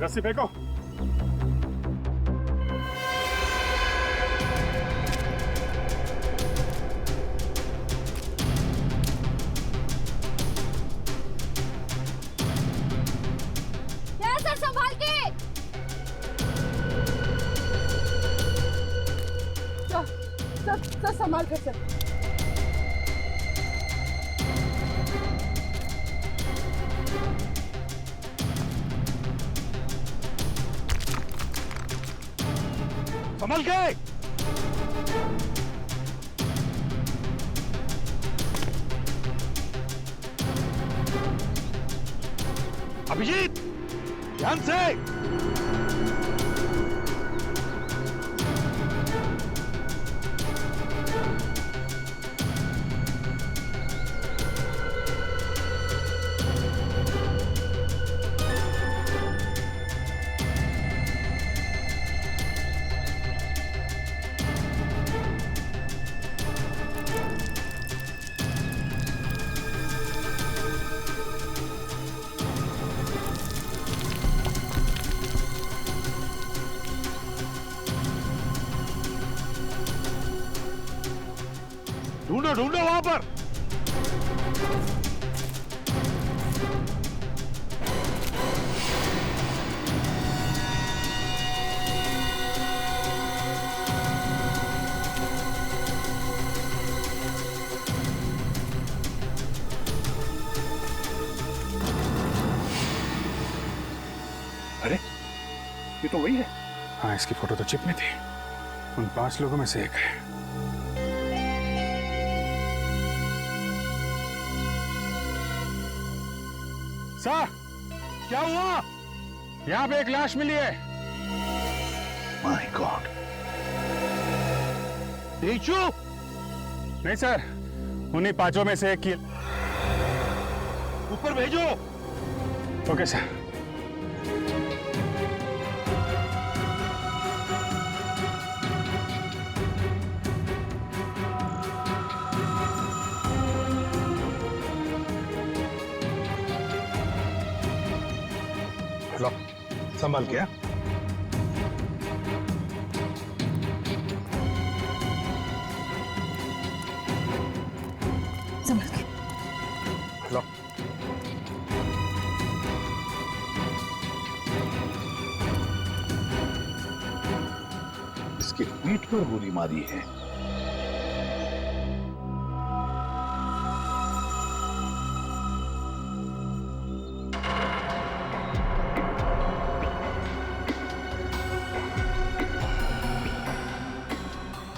रस्सी फेंको। सर संभाल के। सर संभाल के सर। संभल के। अभिजीत ध्यान से। ढूंढो ढूंढो वहां पर। अरे ये तो वही है। हाँ, इसकी फोटो तो चिप में थी। उन 5 लोगों में से एक है। सर, क्या हुआ? यहाँ पे एक लाश मिली है। My god. नीचू? नहीं सर, उन्हीं 5 में से एक की। ऊपर भेजो। Okay sir. लो, संभाल के। संभाल के। लो। इसके पीठ पर गोली मारी है।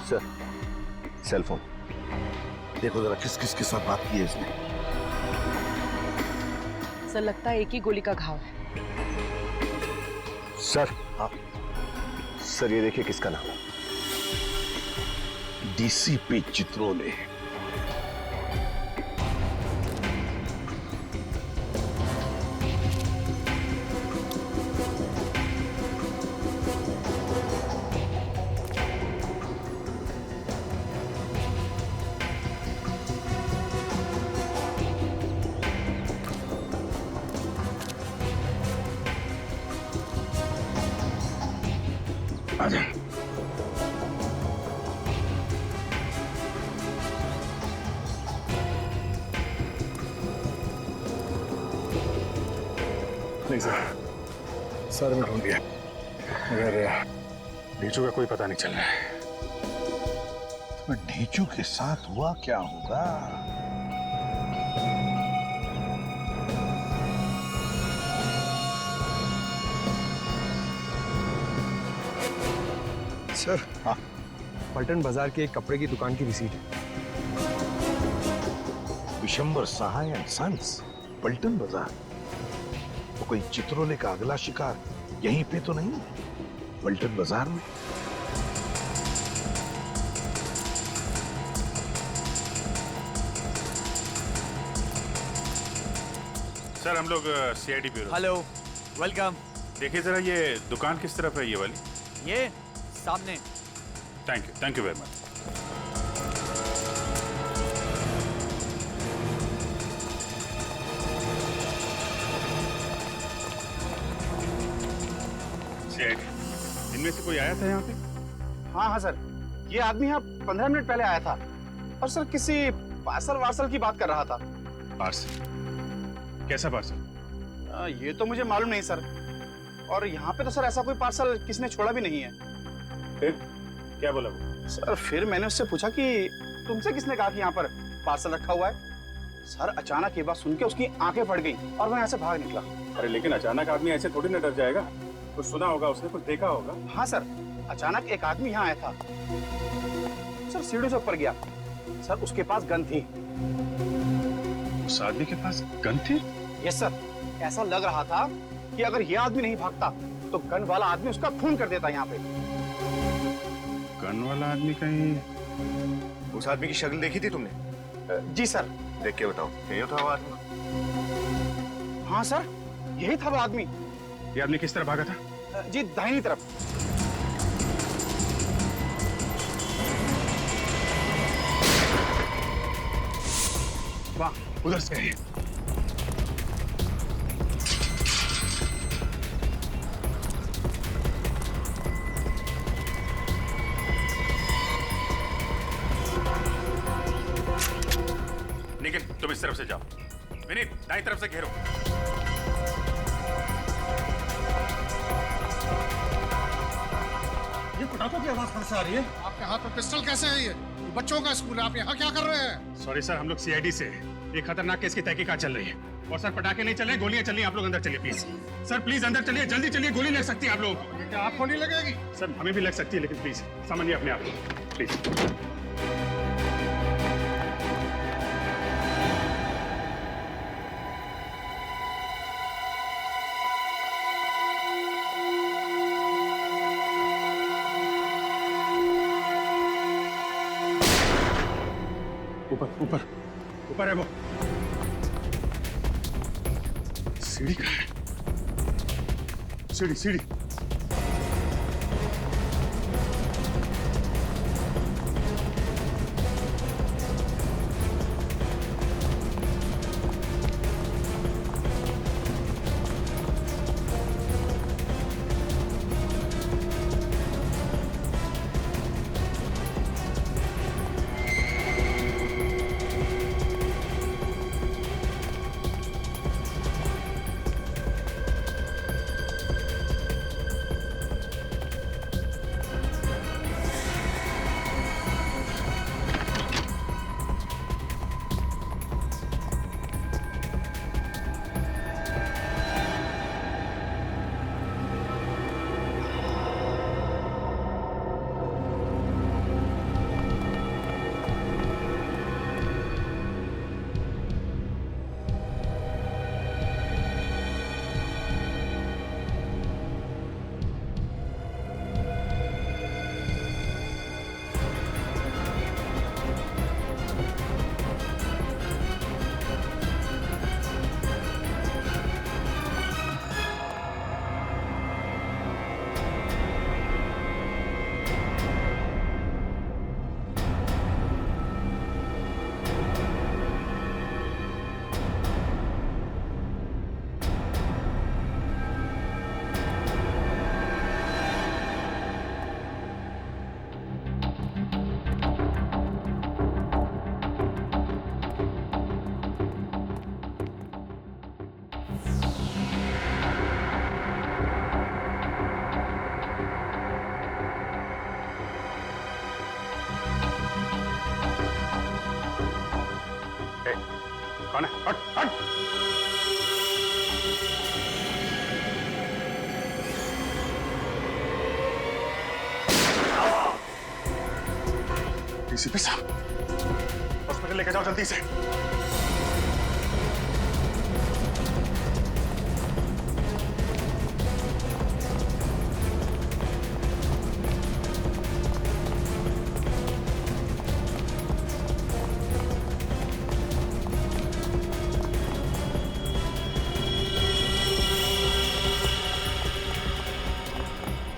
सर, सेल फोन देखो जरा, किस किस के साथ बात की है इसने। सर लगता है एक ही गोली का घाव है। सर, हाँ सर, ये देखिए किसका नाम है। डीसीपी चित्रोले। आजा। नहीं सर, सर मैं ढूंढ लिया, मगर नीचू का कोई पता नहीं चल रहा है। तो ढीचू के साथ हुआ क्या होगा? सर, हाँ, पलटन बाजार की एक कपड़े की दुकान की रिसीट है। विशंबर सहाय एंड सन्स, पलटन बाजार। तो कोई चित्रोले का अगला शिकार यहीं पे तो नहीं है, पलटन बाजार में? सर हम लोग सीआईडी ब्यूरो। Hello, welcome. देखिए जरा ये दुकान किस तरफ है, ये वाली? ये सामने। Thank you very much. CID. इनमें से कोई आया था यहाँ पे? हाँ हाँ सर, ये आदमी यहाँ 15 मिनट पहले आया था और सर किसी पार्सल वार्सल की बात कर रहा था। पार्सल? कैसा पार्सल? ये तो मुझे मालूम नहीं सर, और यहाँ पे तो सर ऐसा कोई पार्सल किसने छोड़ा भी नहीं है। फिर क्या बोला वो? सर फिर मैंने उससे पूछा कि तुमसे किसने कहा कि यहाँ पर पार्सल रखा हुआ है। सर अचानक ये बात सुन के उसकी आंखें फट गई और मैं यहाँ से भाग निकला। अरे लेकिन अचानक आदमी ऐसे थोड़ी ना डर जाएगा। कुछ सुना होगा उसने, कुछ देखा होगा। हाँ सर, अचानक एक आदमी यहाँ आया था सर, सीढ़ी से ऊपर गया सर, उसके पास गन थी। उस आदमी के पास गन थी? यस सर, ऐसा लग रहा था कि अगर ये आदमी नहीं भागता तो गन वाला आदमी उसका खून कर देता यहाँ पे। गन वाला आदमी कहीं? उस आदमी की शक्ल देखी थी तुमने? जी सर। देख के बताओ, यही था वो आदमी? हाँ सर, यही था वो आदमी। ये आदमी किस तरह भागा था? जी दाहिनी तरफ। वाह, उधर से है। निखिल, तुम इस तरफ से जाओ। विनीत, दाईं तरफ से घेरो। ये पटाखों की आवाज कहां से आ रही है? आपके हाथ में पिस्टल कैसे है? ये बच्चों का स्कूल है, आप यहाँ क्या कर रहे हैं? सॉरी सर, हम लोग सीआईडी से हैं। ये खतरनाक केस की तहकीकात चल रही है। और सर पटाखे नहीं चले, गोलियां चल रही हैं। आप लोग अंदर चलिए प्लीज। सर प्लीज अंदर चलिए, जल्दी चलिए, गोली लग सकती है आप लोगों को। क्या आपको नहीं लगेगी? सर हमें भी लग सकती है, लेकिन प्लीज समझिए अपने आप को, प्लीज। ऊपर ऊपर ऊपर है वो। सीढ़ी कहाँ है? सीढ़ी सीढ़ी। कौन है? हट हट। डीसीपी साहब, हॉस्पिटल लेके जाओ जल्दी से।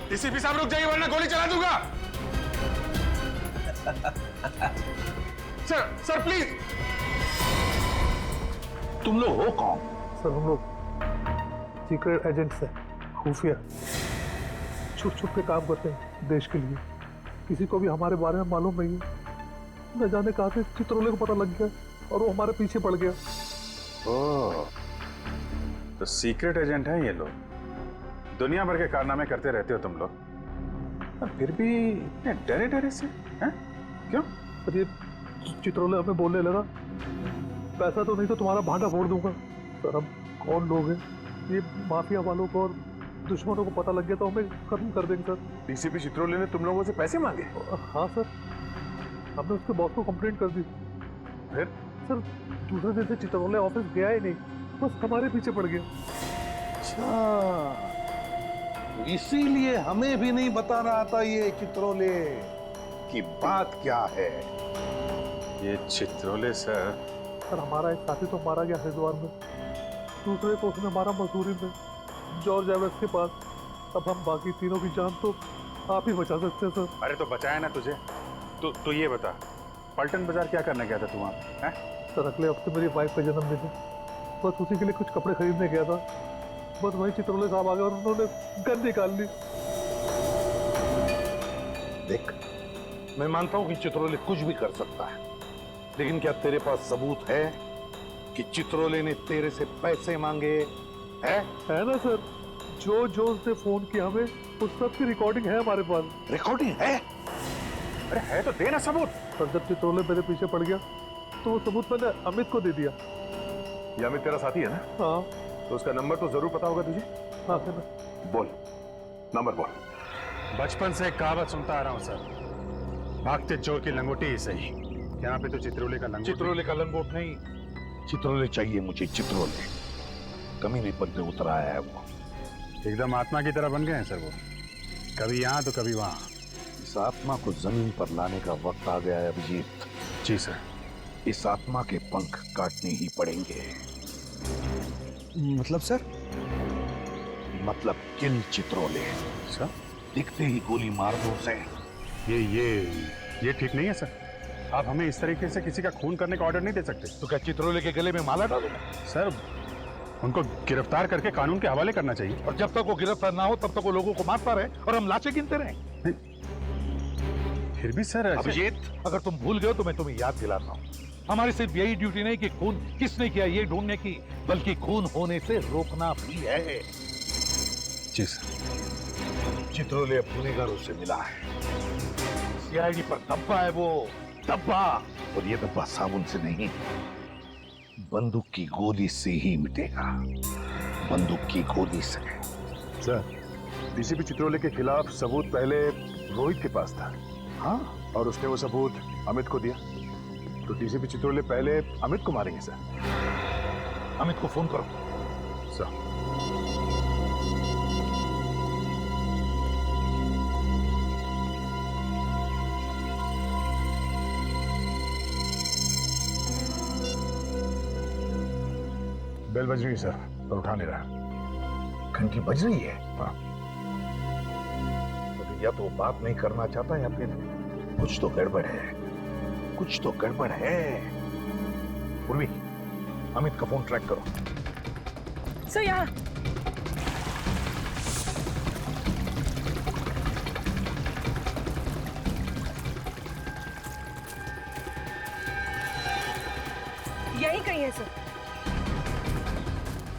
डीसीपी साहब रुक जाइए वरना गोली चला दूंगा। Sir sir please. तुम लोग हो कौन? सर हम लोग सीक्रेट एजेंट्स हैं, खुफिया। छुप छुप के काम करते हैं देश के लिए। किसी को भी हमारे बारे में मालूम नहीं है। न जाने कहा से चित्रोले को पता लग गया और वो हमारे पीछे पड़ गया। ओह, तो सीक्रेट एजेंट है ये लोग। दुनिया भर के कारनामे करते रहते हो तुम लोग, और फिर भी इतने डरे डरे से हैं? क्यों? पर ये चित्रोले हमें बोलने लगा, पैसा तो नहीं तो तुम्हारा भांडा फोड़ दूंगा। सर हम कौन लोग हैं? ये माफिया वालों को और दुश्मनों को पता लग गया तो हमें खत्म कर देंगे सर। डीसीपी चित्रोले ने तुम लोगों से पैसे मांगे? हाँ सर, हमने उसके बॉस को कंप्लेंट कर दी। फिर? सर दूसरे दिन से चित्रोले ऑफिस गया ही नहीं, बस हमारे पीछे पड़ गया। अच्छा, इसीलिए हमें भी नहीं बता रहा था ये चित्रोले की बात क्या है। ये चित्रोले सर, सर हमारा एक साथी तो मारा गया हरिद्वार में, दूसरे को उसने मारा मसूरी में जॉर्ज एवरेस्ट के पास। अब हम बाकी तीनों की जान तो आप ही बचा सकते हैं सर। अरे तो बचाया ना तुझे। तो ये बता, पलटन बाजार क्या करने गया था तू वहाँ हैं? सर अगले हफ्ते मेरी वाइफ का जन्मदिन है, बस उसी के लिए कुछ कपड़े खरीदने गया था। बस वही चित्रोले साहब आ गए और उन्होंने गन निकाल ली। देख, मैं मानता हूं कि चित्रोले कुछ भी कर सकता है, लेकिन क्या तेरे पास सबूत है कि चित्रोले ने तेरे से पैसे मांगे? है ना सर, जो उसने फोन किया हमें उस सब की रिकॉर्डिंग है हमारे पास। रिकॉर्डिंग है? अरे है तो देना सबूत। सर जब चित्रोले मेरे पीछे पड़ गया तो वो सबूत मैंने अमित को दे दिया। ये अमित तेरा साथी है ना? हाँ। तो उसका नंबर तो जरूर पता होगा तुझे। हाँ सर। बोल, नंबर बोल। बचपन से एक कहावत सुनता आ रहा हूँ सर, भागते चोर की लंगोटी ही सही। यहाँ पे तो चित्रोले का लंगोट। चित्रोले का लंगोट नहीं, चित्रोले चाहिए मुझे। चित्रोले कमीने पर उतर आया है वो। एकदम आत्मा की तरह बन गए हैं सर वो, कभी यहाँ तो कभी वहाँ। इस आत्मा को जमीन पर लाने का वक्त आ गया है अभिजीत। जी सर। इस आत्मा के पंख काटने ही पड़ेंगे। मतलब सर? मतलब किल चित्रोले। सर दिखते ही गोली मार दो उसे। ये ठीक नहीं है सर। आप हमें इस तरीके से किसी का खून करने का ऑर्डर नहीं दे सकते। तो क्या चित्रोले के गले में माला डालूंगा? सर उनको गिरफ्तार करके कानून के हवाले करना चाहिए। और जब तक वो गिरफ्तार ना हो तब तक वो लोगों को मारता रहे और हम लाशें गिनते रहे। फिर भी सर अभिजीत, अगर तुम भूल गए तो मैं तुम्हें याद दिलाता हूँ, हमारी सिर्फ यही ड्यूटी नहीं कि खून किसने किया ये ढूंढने की, बल्कि खून होने से रोकना भी है। जी सर। चित्रोले अब गुनहगारों से मिला है। सीआईडी पर धब्बा है वो, धब्बा। और ये धब्बा साबुन से नहीं, बंदूक की गोली से ही मिटेगा। बंदूक की गोली से। सर, डीसीपी चित्रोले के खिलाफ सबूत पहले रोहित के पास था। हाँ, और उसने वो सबूत अमित को दिया। तो डीसीपी चित्रोले पहले अमित को मारेंगे सर। अमित को फोन करो। सर। बेल बज रही है सर, पर उठा नहीं रहा। घंटी बज रही है? हाँ। तो या तो वो बात नहीं करना चाहता या फिर कुछ तो गड़बड़ है। कुछ तो गड़बड़ है। उर्वी, अमित का फोन ट्रैक करो। सर यहाँ। यही कहीं है सर।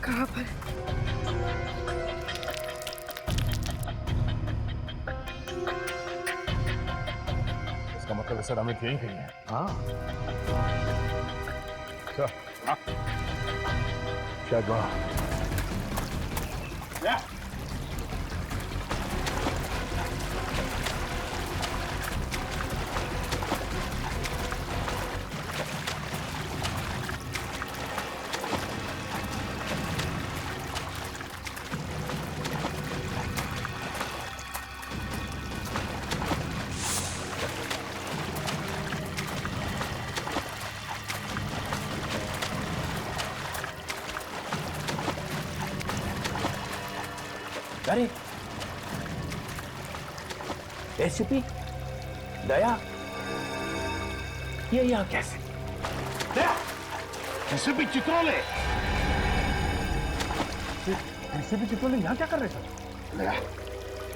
कहाँ पर? इसका मतलब है सर अमित यहीं कहीं है। हाँ, सर। हाँ। शायद वहाँ। अरे एसीपी दया, ये यहाँ कैसे? दया, एसीपी चित्रोले। डीसीपी चित्रोले यहाँ क्या कर रहे सर? दया,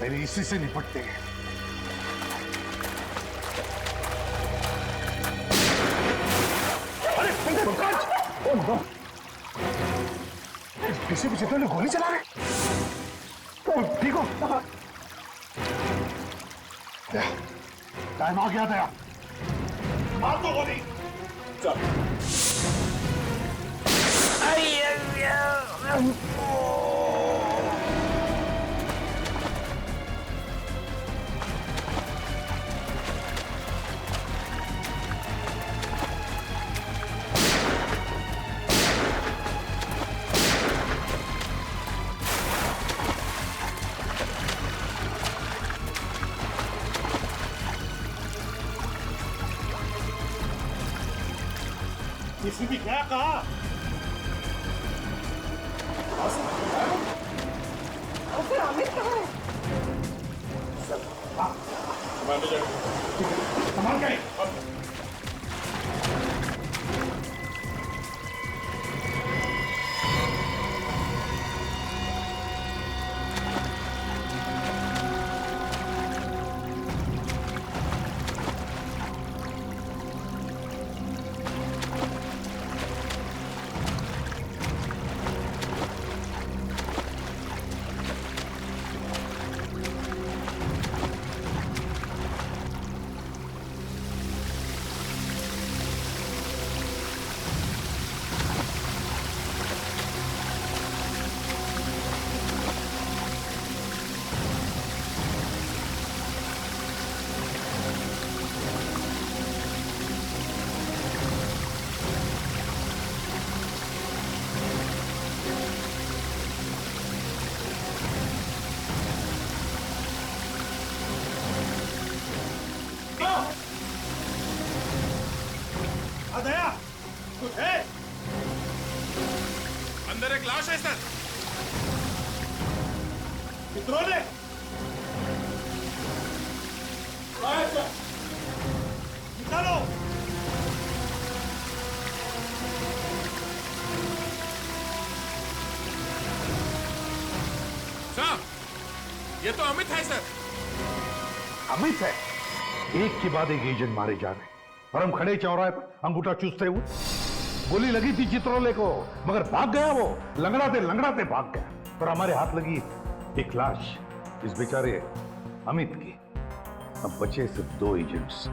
पहले इसी से निपटते हैं। अरे Pankaj! Oh no! DCP Chitrole गोली चला रहे। ठीक हो? टाइम आ गया था। मार दो गोली। चल। किसी भी क्या कहा? फिर अमित कहाँ है? संभाल के। दया, कुछ है? अंदर एक लाश है सर। चित्रोले। निकालो। साहब, ये तो अमित है सर। अमित है? एक के बाद एक एजेंट मारे जा रहे हैं और हम खड़े चौराहे पर अंगूठा चूसते हुए। गोली लगी थी चित्रोले को, मगर भाग गया वो। लंगड़ाते भाग गया और हमारे हाथ लगी एक लाश, इस बेचारे अमित की। अब बचे सिर्फ 2 एजेंट्स,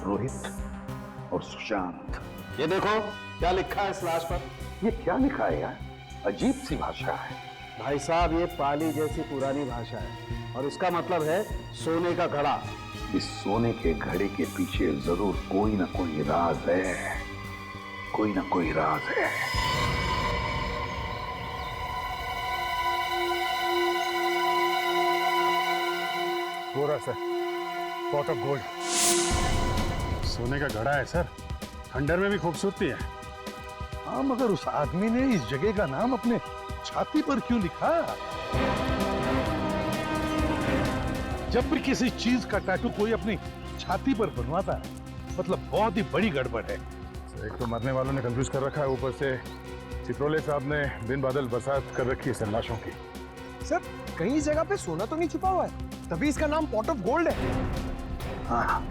रोहित और सुशांत। ये देखो क्या लिखा है इस लाश पर। ये क्या लिखा है यार? अजीब सी भाषा है। भाई साहब, ये पाली जैसी पुरानी भाषा है और इसका मतलब है सोने का घड़ा। इस सोने के घड़े के पीछे जरूर कोई ना कोई राज है, कोई ना कोई राज है। वो रहा सर, पॉट ऑफ गोल्ड। सोने का घड़ा है सर, खंडर में भी खूबसूरती है। हाँ, मगर उस आदमी ने इस जगह का नाम अपने छाती पर क्यों लिखा? जब भी किसी चीज का टैटू कोई अपनी छाती पर बनवाता है, मतलब बहुत ही बड़ी गड़बड़ है। एक तो मरने वालों ने कंफ्यूज कर रखा है, ऊपर से चित्रोले साहब ने दिन बादल बरसात कर रखी है सर लाशों की। सर, कहीं इस जगह पे सोना तो नहीं छुपा हुआ है, तभी इसका नाम पॉट ऑफ गोल्ड है। हाँ।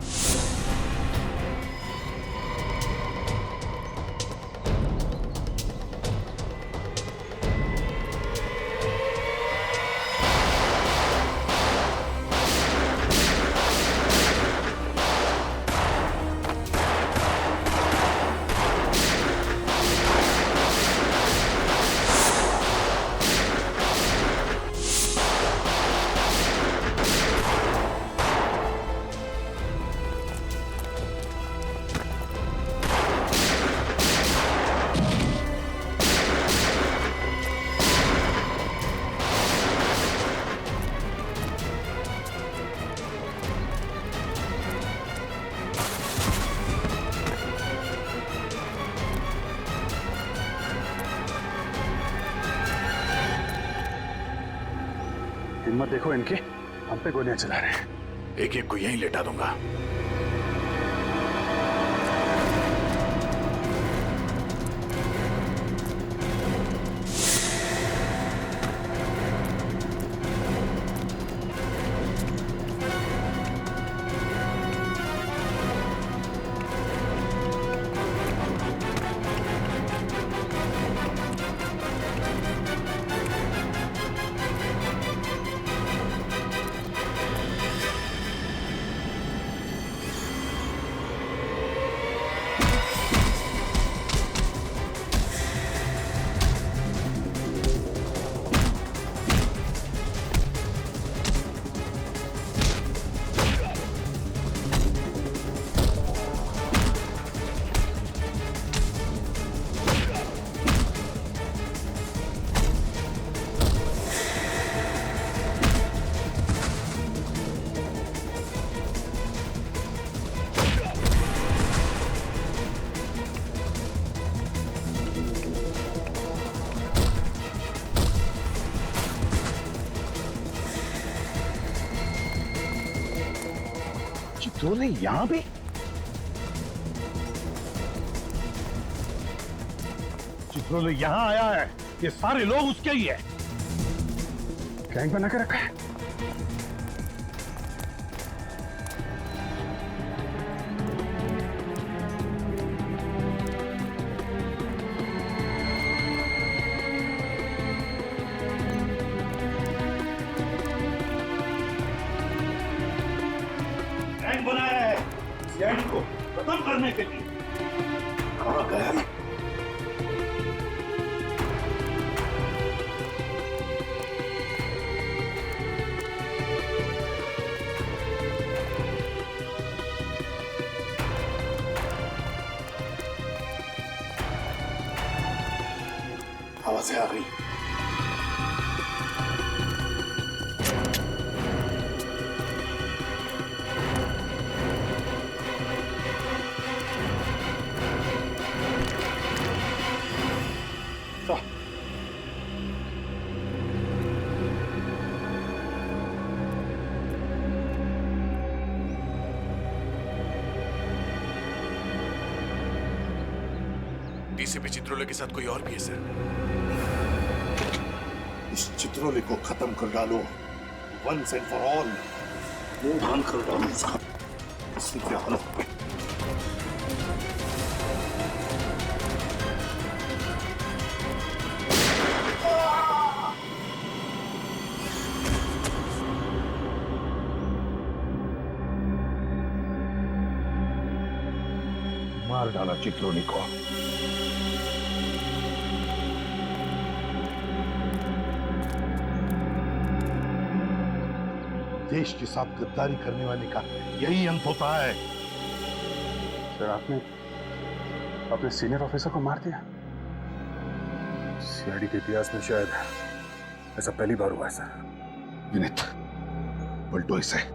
हिम्मत देखो इनकी, हम पे गोलियां चला रहे हैं। एक एक को यहीं लेटा दूंगा। चित्रोले यहां भी? चित्रोले यहां आया है, ये सारे लोग उसके ही है। गैंग बना के रखा है। गैंग बनाया है सीआईडी को खत्म करने के लिए। कहां गया? आवाजें आ रही। डीसीपी चित्रोले के साथ कोई और भी है सर? इस चित्रोले को खत्म कर डालो, वंस एंड फॉर ऑल। मुंह भान कर डालो उसका। इससे क्या हालत है? मार डाला चित्रोले को। देश के साथ गद्दारी करने वाले का यही अंत होता है। सर आपने अपने सीनियर ऑफिसर को मार दिया? सीआईडी के इतिहास में शायद ऐसा पहली बार हुआ है सर। विनीत, पलटो इसे।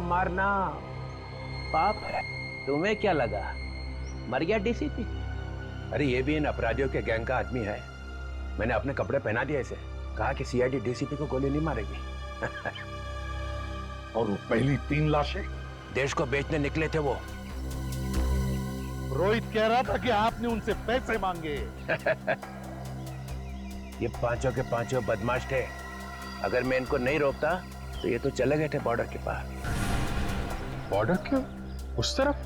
मारना पाप है। तुम्हें क्या लगा मर गया डीसीपी? अरे ये भी इन अपराधियों के गैंग का आदमी है। मैंने अपने कपड़े पहना दिए इसे, कहा कि सीआईडी डीसीपी को गोली नहीं मारेगी। और वो पहली 3 लाशें देश को बेचने निकले थे वो। रोहित कह रहा था कि आपने उनसे पैसे मांगे। ये पांचों के पांचों बदमाश थे। अगर मैं इनको नहीं रोकता तो ये तो चले गए थे बॉर्डर के पार। बॉर्डर क्यों? उस तरफ?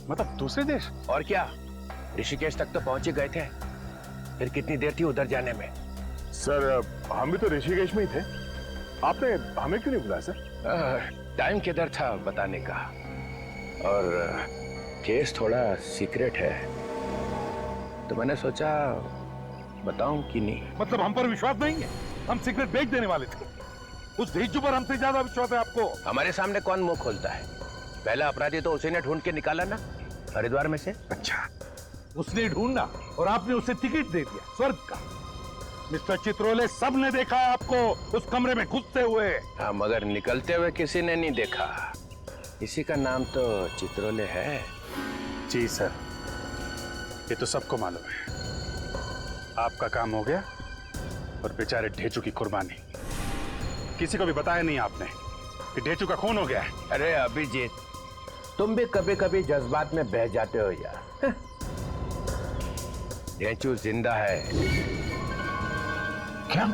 मतलब दूसरे देश? और क्या, ऋषिकेश तक तो पहुंच ही गए थे। फिर कितनी देर थी उधर जाने में? सर हम भी तो ऋषिकेश में ही थे। आपने हमें क्यों नहीं बुलाया सर? टाइम किधर था बताने का। और केस थोड़ा सीक्रेट है तो मैंने सोचा बताऊं कि नहीं। मतलब हम पर विश्वास नहीं है? हम सीक्रेट बेच देने वाले थे। उस भेजू पर हमसे ज्यादा विश्वास है आपको। हमारे सामने कौन मुंह खोलता है? पहला अपराधी तो उसी ने ढूंढ के निकाला ना, हरिद्वार में से। अच्छा, उसने ढूंढा और आपने उसे टिकट दे दिया स्वर्ग का। मिस्टर चित्रोले, सबने देखा है आपको उस कमरे में घुसते हुए। हाँ, मगर निकलते हुए किसी ने नहीं देखा। इसी का नाम तो चित्रोले है। जी सर, ये तो सबको मालूम है। आपका काम हो गया और बेचारे ढेचू की कुर्बानी। किसी को भी बताया नहीं आपने कि ढेचू का खून हो गया है। अरे अभिजीत, तुम भी कभी कभी जज्बात में बह जाते हो यार। ढेचू जिंदा है। क्या?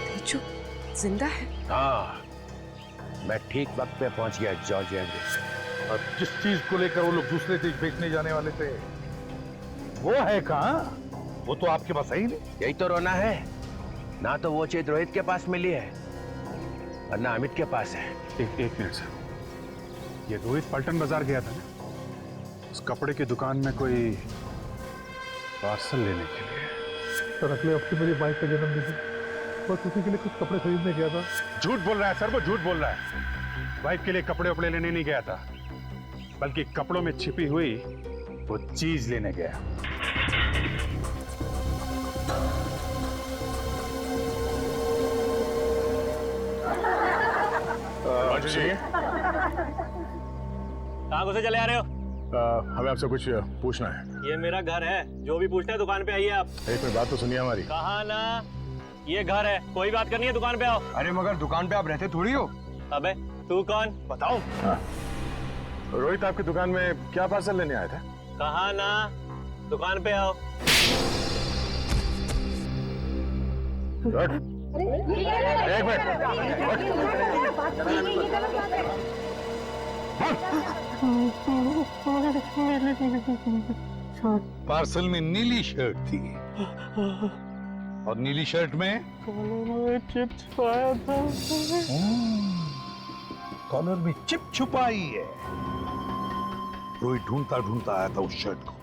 ढेचू जिंदा है? हाँ, मैं ठीक वक्त पे पहुंच गया जॉर्जिया में। और जिस चीज को लेकर वो लोग दूसरे देश बेचने जाने वाले थे वो है कहाँ? वो तो आपके पास है ही नहीं। यही तो रोना है ना, तो वो चीज रोहित के पास मिली है और ना अमित के पास है। एक मिनट सर, ये रोहित पलटन बाजार गया था ना, उस कपड़े की दुकान में कोई पार्सल लेने के लिए। सर अगले हफ्ते मेरी वाइफ का जन्मदिन है, बस उसी के लिए कुछ कपड़े खरीदने गया था। झूठ बोल रहा है सर, वो झूठ बोल रहा है। वाइफ के लिए कपड़े वपड़े लेने नहीं गया था, बल्कि कपड़ों में छिपी हुई वो चीज लेने गया। से। कहाँ घुसे चले आ रहे हो? हमें आपसे कुछ पूछना है। ये मेरा घर है, जो भी पूछना है दुकान पे आइए आप। एक मिनट बात तो सुनिए हमारी। कहा ना, ये घर है, कोई बात करनी है दुकान पे आओ। अरे मगर दुकान पे आप रहते थोड़ी हो। अबे तू कौन? बताओ। रोहित आपकी दुकान में क्या पार्सल लेने आया था? कहा ना, दुकान पे आओ। एक मिनट। पार्सल में नीली शर्ट थी और नीली शर्ट में चिप छुपाया था। कॉलर में चिप छुपाई है। रोहित ढूंढता ढूंढता आया था उस शर्ट को।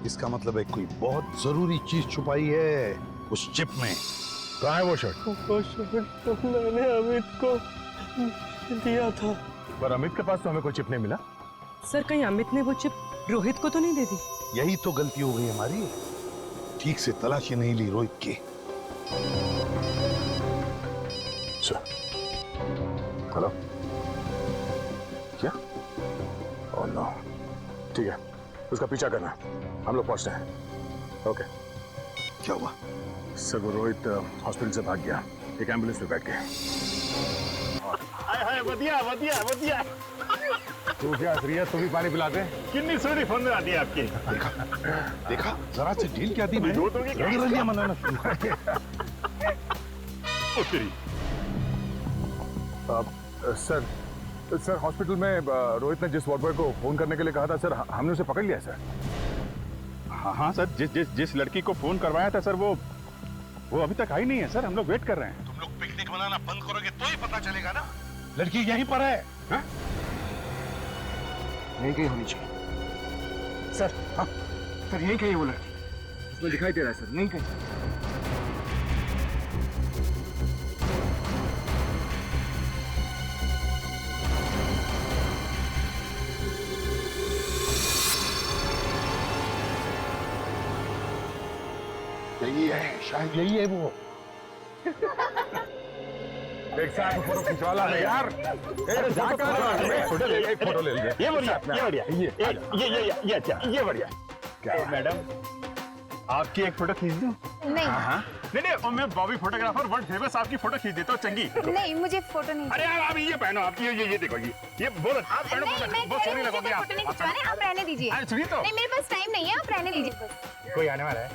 इसका मतलब है कोई बहुत जरूरी चीज छुपाई है उस चिप में। कहाँ है वो शर्ट? वो शर्ट तो मैंने अमित को दिया था। पर अमित के पास तो हमें कोई चिप नहीं मिला। सर कहीं अमित ने वो चिप रोहित को तो नहीं दे दी? यही तो गलती हो गई हमारी, ठीक से तलाशी नहीं ली रोहित की। हेलो, क्या? Oh no. ठीक है, उसका पीछा करना, हम लोग पहुंचते हैं। ओके। क्या हुआ? सर वो रोहित हॉस्पिटल से भाग गया, एक एम्बुलेंस में बैठ गया। बढ़िया बढ़िया बढ़िया। तू क्या रिया, तू भी पानी पिलाते? कितनी सोनी फोन में आती है आपकी। देखा जरा से ढील क्या दी मैं। रंग मनाना शुरू कर दिया। सर हॉस्पिटल में रोहित ने जिस वार्ड बॉय को फोन करने के लिए कहा था सर, हमने उसे पकड़ लिया सर। हाँ सर, जिस लड़की को फोन करवाया था सर, वो अभी तक आई नहीं है सर। हम लोग वेट कर रहे हैं। तुम लोग पिकनिक मनाना बंद करोगे तो ही पता चलेगा ना। लड़की यहीं पर है। हाँ? यहीं कहीं होनी चाहिए सर। हाँ सर, यहीं कहीं वो लड़की, उसमें दिखाई दे रहा है सर, यहीं कहीं। यही है, शायद यही है वो। एक साथ फोटो खिंचवा ला यार। फोटो ले ले, फोटो ले ले। ये बढ़िया ये अच्छा, ये बढ़िया। क्या मैडम, आपकी एक फोटो खींच दूं? नहीं नहीं, और मैं बॉबी फोटोग्राफर वर्ल्ड फेमस आपकी फोटो खींच देता हूँ चंगी। नहीं, मुझे फोटो नहीं। अरे आप ये पहनो, आप ये देखो, ये बहुत आप पहनो, बहुत सोनी लगोगी आप। फोटो नहीं खिंचवाने, आप रहने दीजिए। अरे सुनिए तो, नहीं, मेरे पास टाइम नहीं है, आप रहने दीजिए बस। कोई आने वाला है?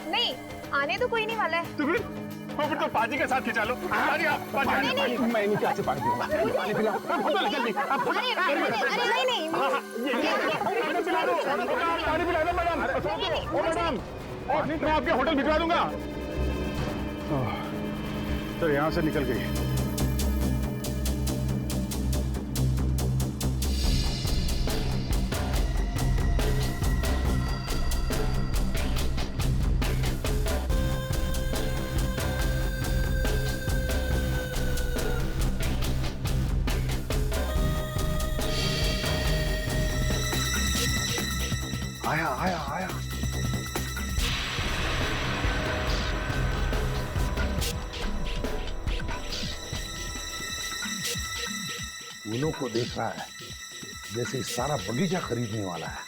नहीं, आने तो कोई नहीं वाला है। तो फिर तो पाजी के साथ खिंचा लो। पाजी आप पाजी नहीं, मैं नीचे आके पानी पीऊंगा। पानी पिला, फोटो ले जल्दी। अरे नहीं, पानी पिला दो मैडम। ओ मैडम, मैं आपके होटल भिजवा दूंगा। सर यहाँ से निकल गई। आया आया आया। उन्हों को देख रहा है जैसे सारा बगीचा खरीदने वाला है।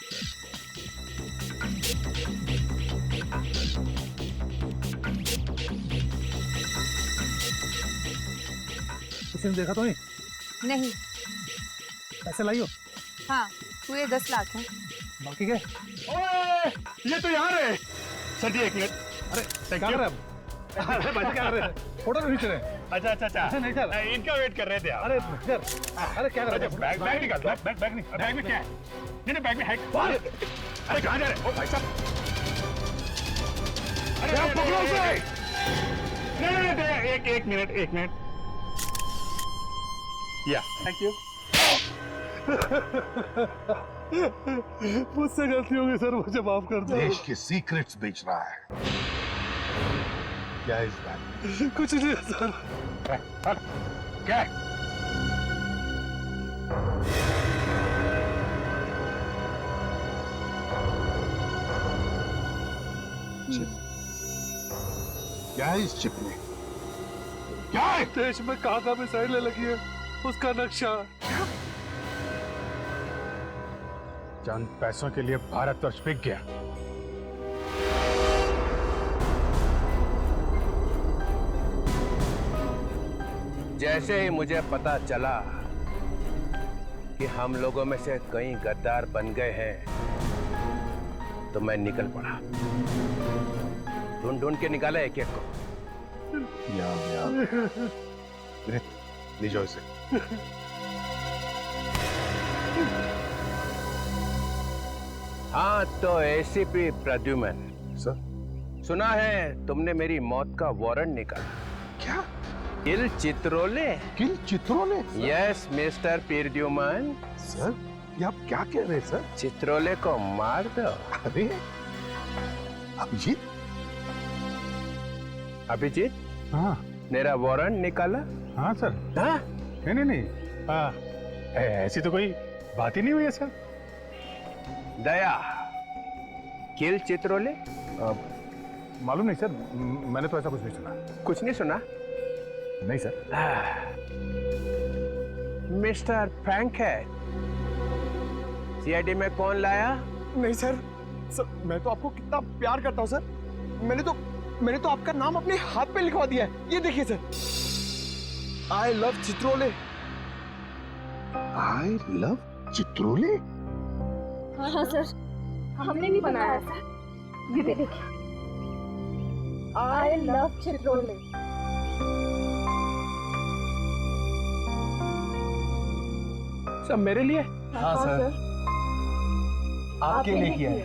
किसी ने देखा तो नहीं? नहीं। पैसे लाई हो? हाँ, पूरे 10 लाख हैं। बाकी क्या? ओए, ये तो यहाँ है। सर जी 1 मिनट। अरे क्या कर रहे हैं? अरे बच्चे क्या कर रहे हैं? फोटो नहीं खींच रहे हैं। अच्छा नहीं सर, इनका वेट कर रहे थे आप। अरे सर, अरे क्या कर रहे हैं? बैग निकाल, बैग में क्या है? नहीं बैग में है। अरे कहाँ जा रहे? ओ भाई साहब, अरे पकड़ो उसे। नहीं, एक मिनट। या थैंक यू। मुझसे गलती हो गई सर, मुझे माफ कर दो। देश के सीक्रेट्स बेच रहा है। क्या है इस बैग? कुछ नहीं है सर। क्या है? क्या है इस चिप में? क्या है? देश में कहाँ मिसाइलें लगी है उसका नक्शा। चंद पैसों के लिए भारतवर्ष बिक गया। जैसे ही मुझे पता चला कि हम लोगों में से कई गद्दार बन गए हैं तो मैं निकल पड़ा। ढूंढ ढूंढ के निकाला एक एक को। ले जाओ इसे। हाँ तो एसीपी प्रद्युमन सर, सुना है तुमने मेरी मौत का वारंट निकाला। क्या? किल चित्रोले? किल चित्रोले? Yes mister Pradyuman. सर, ये आप क्या कह रहे हैं सर? चित्रोले को मार दो। अरे अभिजीत? अभिजीत? हाँ मेरा वारंट निकाला? हाँ सर। हाँ? नहीं ऐसी तो कोई बात ही नहीं हुई है सर। दया किल चित्रोले? मालूम नहीं सर, मैंने तो ऐसा कुछ नहीं सुना। कुछ नहीं सुना? नहीं सर। मिस्टर फ्रैंकहेड, सीआईडी में कौन लाया? नहीं सर, मैं तो आपको कितना प्यार करता हूँ सर। मैंने तो आपका नाम अपने हाथ पे लिखवा दिया है। ये देखिए sir, I love Chitrole. I love Chitrole? हाँ सर, हमने भी बनाया सर। ये देखिए, आई लव चित्रोले। सब मेरे लिए? हाँ सर, आपके लिए किया है।